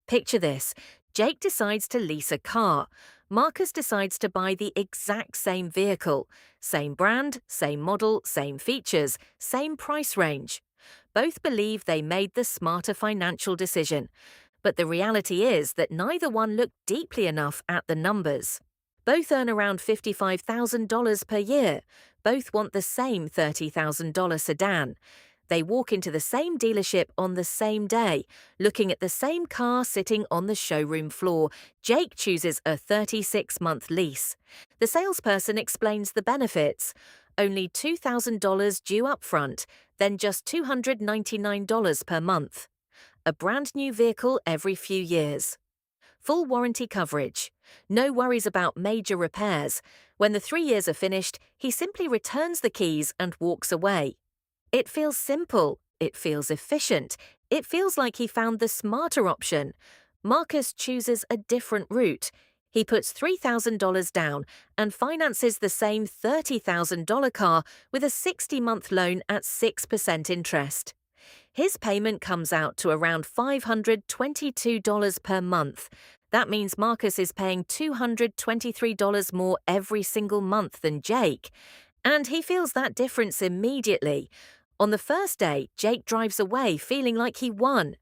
Picture this. Jake decides to lease a car. Marcus decides to buy the exact same vehicle. Same brand, same model, same features, same price range. Both believe they made the smarter financial decision. But the reality is that neither one looked deeply enough at the numbers. Both earn around $55,000 per year. Both want the same $30,000 sedan. They walk into the same dealership on the same day, looking at the same car sitting on the showroom floor. Jake chooses a 36-month lease. The salesperson explains the benefits. Only $2,000 due up front, then just $299 per month. A brand new vehicle every few years. Full warranty coverage. No worries about major repairs. When the 3 years are finished, he simply returns the keys and walks away. It feels simple. It feels efficient. It feels like he found the smarter option. Marcus chooses a different route. He puts $3,000 down and finances the same $30,000 car with a 60-month loan at 6% interest. His payment comes out to around $522 per month. That means Marcus is paying $223 more every single month than Jake. And he feels that difference immediately. On the first day, Jake drives away feeling like he won.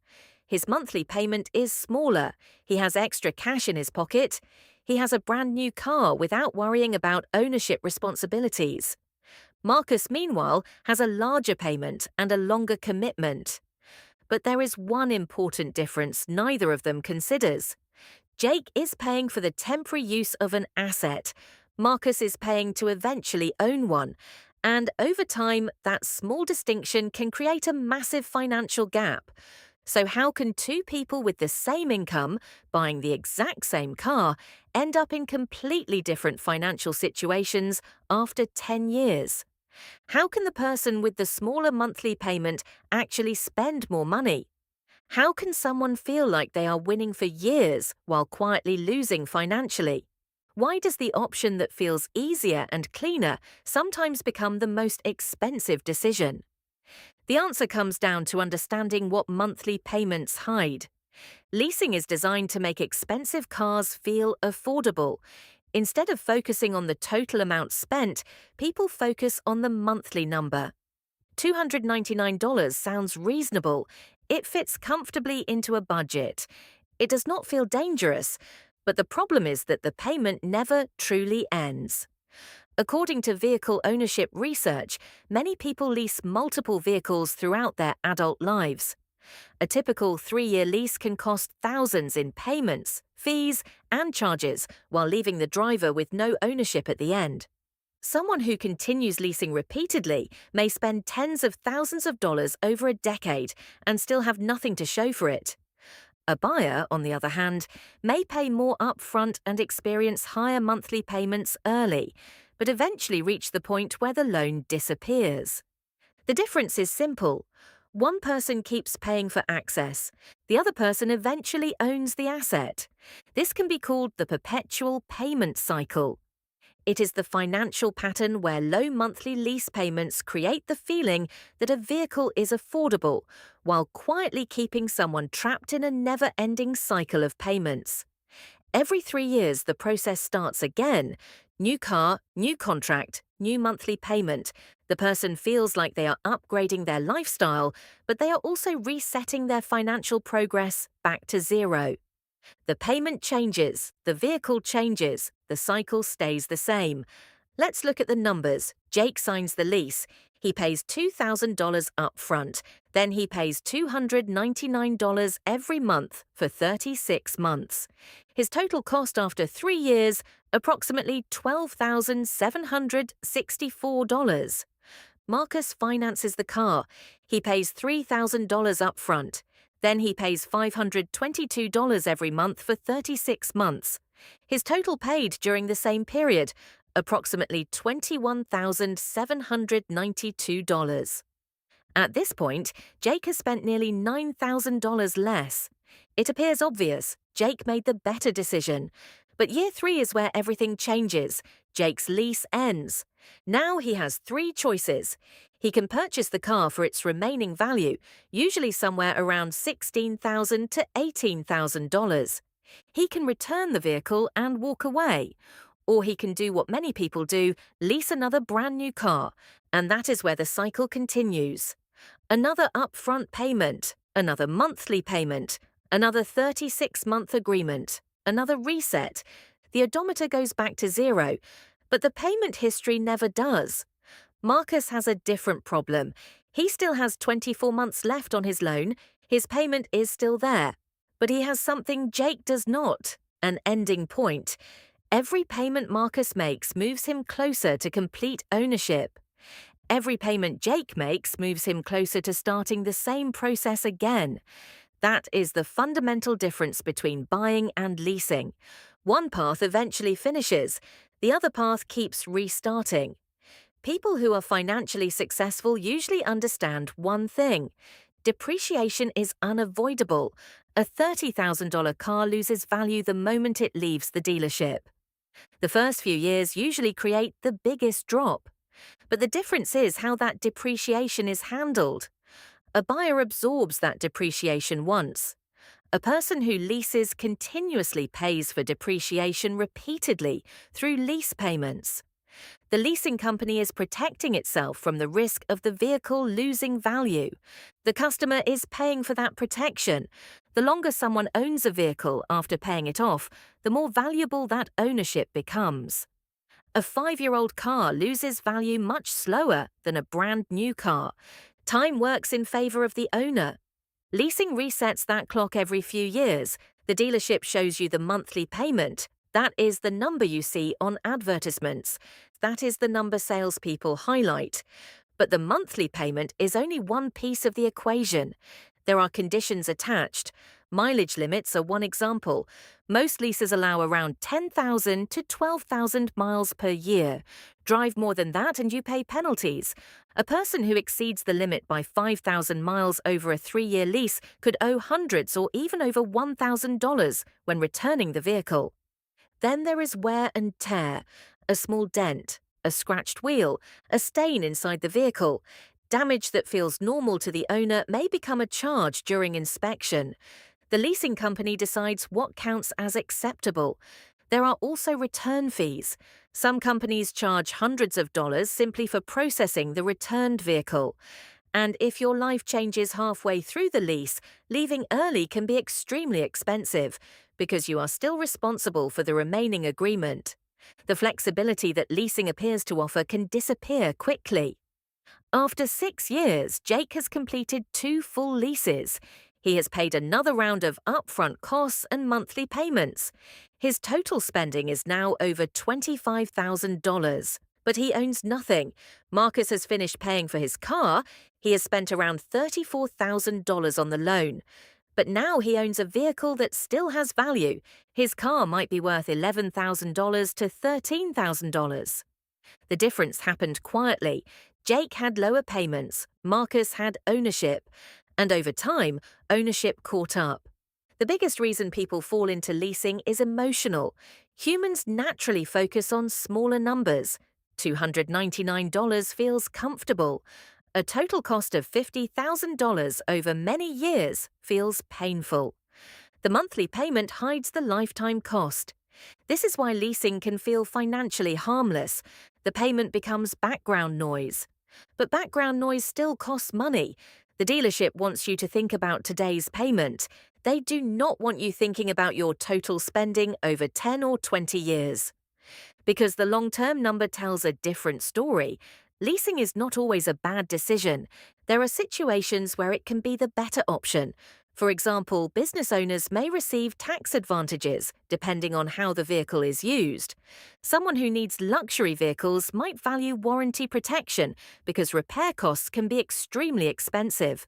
His monthly payment is smaller. He has extra cash in his pocket. He has a brand new car without worrying about ownership responsibilities. Marcus, meanwhile, has a larger payment and a longer commitment. But there is one important difference neither of them considers. Jake is paying for the temporary use of an asset. Marcus is paying to eventually own one. And over time, that small distinction can create a massive financial gap. So how can two people with the same income, buying the exact same car, end up in completely different financial situations after 10 years? How can the person with the smaller monthly payment actually spend more money? How can someone feel like they are winning for years while quietly losing financially? Why does the option that feels easier and cleaner sometimes become the most expensive decision? The answer comes down to understanding what monthly payments hide. Leasing is designed to make expensive cars feel affordable. Instead of focusing on the total amount spent, people focus on the monthly number. $299 sounds reasonable. It fits comfortably into a budget. It does not feel dangerous. But the problem is that the payment never truly ends. According to vehicle ownership research, many people lease multiple vehicles throughout their adult lives. A typical 3-year lease can cost thousands in payments, fees, and charges while leaving the driver with no ownership at the end. Someone who continues leasing repeatedly may spend tens of thousands of dollars over a decade and still have nothing to show for it. A buyer, on the other hand, may pay more upfront and experience higher monthly payments early, but eventually reach the point where the loan disappears. The difference is simple. One person keeps paying for access. The other person eventually owns the asset. This can be called the perpetual payment cycle. It is the financial pattern where low monthly lease payments create the feeling that a vehicle is affordable, while quietly keeping someone trapped in a never-ending cycle of payments. Every 3 years, the process starts again. New car, new contract, new monthly payment. The person feels like they are upgrading their lifestyle, but they are also resetting their financial progress back to zero. The payment changes, the vehicle changes, the cycle stays the same. Let's look at the numbers. Jake signs the lease. He pays $2,000 up front. Then he pays $299 every month for 36 months. His total cost after 3 years, approximately $12,764. Marcus finances the car. He pays $3,000 up front. Then he pays $522 every month for 36 months. His total paid during the same period, approximately $21,792. At this point, Jake has spent nearly $9,000 less. It appears obvious. Jake made the better decision. But year 3 is where everything changes. Jake's lease ends. Now he has three choices. He can purchase the car for its remaining value, usually somewhere around $16,000 to $18,000. He can return the vehicle and walk away. Or he can do what many people do, lease another brand new car. And that is where the cycle continues. Another upfront payment, another monthly payment, another 36-month agreement, another reset. The odometer goes back to zero, but the payment history never does. Marcus has a different problem. He still has 24 months left on his loan, his payment is still there. But he has something Jake does not, an ending point. Every payment Marcus makes moves him closer to complete ownership. Every payment Jake makes moves him closer to starting the same process again. That is the fundamental difference between buying and leasing. One path eventually finishes, the other path keeps restarting. People who are financially successful usually understand one thing. Depreciation is unavoidable. A $30,000 car loses value the moment it leaves the dealership. The first few years usually create the biggest drop. But the difference is how that depreciation is handled. A buyer absorbs that depreciation once. A person who leases continuously pays for depreciation repeatedly through lease payments. The leasing company is protecting itself from the risk of the vehicle losing value. The customer is paying for that protection. The longer someone owns a vehicle after paying it off, the more valuable that ownership becomes. A 5-year-old car loses value much slower than a brand new car. Time works in favor of the owner. Leasing resets that clock every few years. The dealership shows you the monthly payment. That is the number you see on advertisements. That is the number salespeople highlight. But the monthly payment is only one piece of the equation. There are conditions attached. Mileage limits are one example. Most leases allow around 10,000 to 12,000 miles per year. Drive more than that and you pay penalties. A person who exceeds the limit by 5,000 miles over a 3-year lease could owe hundreds or even over $1,000 when returning the vehicle. Then there is wear and tear, a small dent, a scratched wheel, a stain inside the vehicle. Damage that feels normal to the owner may become a charge during inspection. The leasing company decides what counts as acceptable. There are also return fees. Some companies charge hundreds of dollars simply for processing the returned vehicle. And if your life changes halfway through the lease, leaving early can be extremely expensive because you are still responsible for the remaining agreement. The flexibility that leasing appears to offer can disappear quickly. After 6 years, Jake has completed 2 full leases. He has paid another round of upfront costs and monthly payments. His total spending is now over $25,000. But he owns nothing. Marcus has finished paying for his car. He has spent around $34,000 on the loan. But now he owns a vehicle that still has value. His car might be worth $11,000 to $13,000. The difference happened quietly. Jake had lower payments, Marcus had ownership, and over time, ownership caught up. The biggest reason people fall into leasing is emotional. Humans naturally focus on smaller numbers. $299 feels comfortable. A total cost of $50,000 over many years feels painful. The monthly payment hides the lifetime cost. This is why leasing can feel financially harmless. The payment becomes background noise. But background noise still costs money. The dealership wants you to think about today's payment. They do not want you thinking about your total spending over 10 or 20 years. Because the long-term number tells a different story. Leasing is not always a bad decision. There are situations where it can be the better option. For example, business owners may receive tax advantages depending on how the vehicle is used. Someone who needs luxury vehicles might value warranty protection because repair costs can be extremely expensive.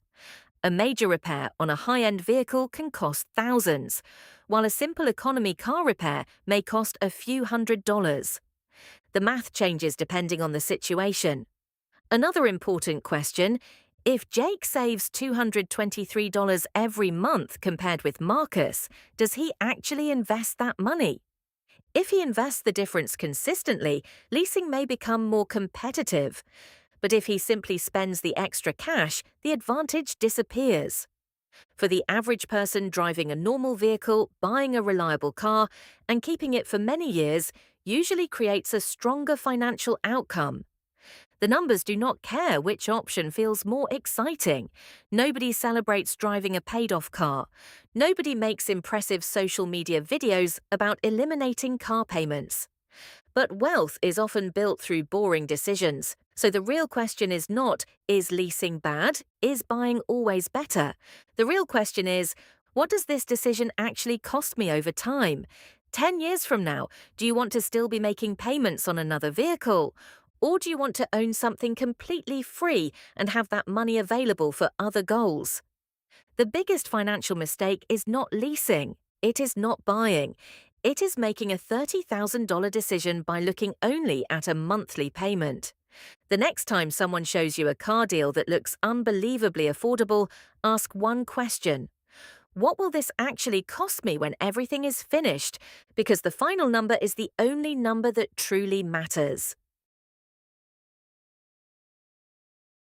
A major repair on a high-end vehicle can cost thousands, while a simple economy car repair may cost a few $100s. The math changes depending on the situation. Another important question: if Jake saves $223 every month compared with Marcus, does he actually invest that money? If he invests the difference consistently, leasing may become more competitive. But if he simply spends the extra cash, the advantage disappears. For the average person driving a normal vehicle, buying a reliable car, and keeping it for many years usually creates a stronger financial outcome. The numbers do not care which option feels more exciting. Nobody celebrates driving a paid-off car. Nobody makes impressive social media videos about eliminating car payments. But wealth is often built through boring decisions. So the real question is leasing bad? Is buying always better? The real question is, what does this decision actually cost me over time? 10 years from now, do you want to still be making payments on another vehicle? Or do you want to own something completely free and have that money available for other goals? The biggest financial mistake is not leasing. It is not buying. It is making a $30,000 decision by looking only at a monthly payment. The next time someone shows you a car deal that looks unbelievably affordable, ask one question. What will this actually cost me when everything is finished? Because the final number is the only number that truly matters.